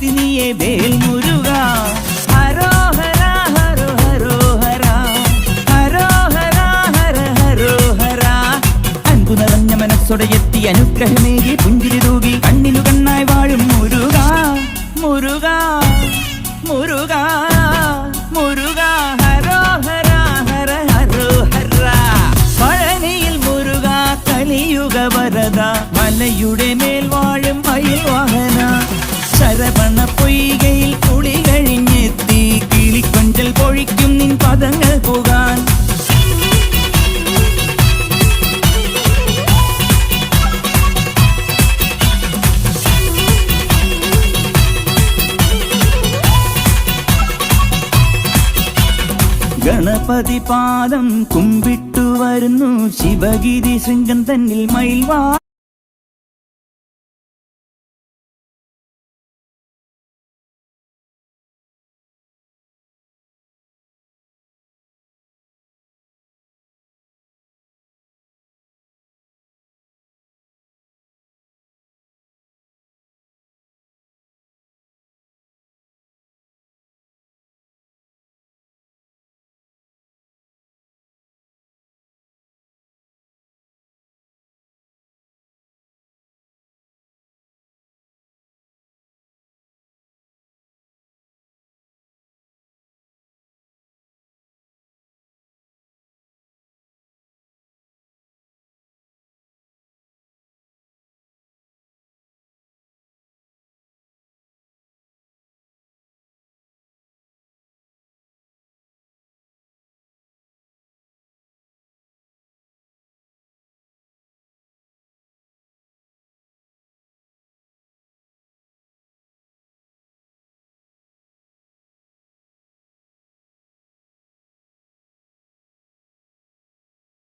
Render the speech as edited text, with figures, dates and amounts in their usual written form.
ശക്തി നീയേ വേൽ മുരുക. ഹരോ ഹര ഹരോ ഹരോ ഹര ഹരോ ഹര ഹര ഹരോ ഹര. അൻപു നിറഞ്ഞ മനസ്സോടെ എത്തി അനുഗ്രഹമേകി പുഞ്ചിരി തൂകി കണ്ണിനു കണ്ണായി വാഴും മുരുക മുരുക മുരുക മുരുക. ഹരോ ഹര ഹര ഹരോ ഹര. പഴനിയിൽ മുരുക കലിയുഗ വരദ മലയുടെ മേൽ വാഴും മയിൽ വാഹന. ശരവണ പൊയ്കയിൽ കുളി കഴിഞ്ഞെത്തി കിളിക്കൊഞ്ചൽ പൊഴിക്കും നിൻ പദങ്ങൾ പോകാൻ. ഗണപതി പാദം കുമ്പിട്ടു വരുന്നു ശിവഗിരി ശൃംഗം തന്നിൽ മയിൽവാ.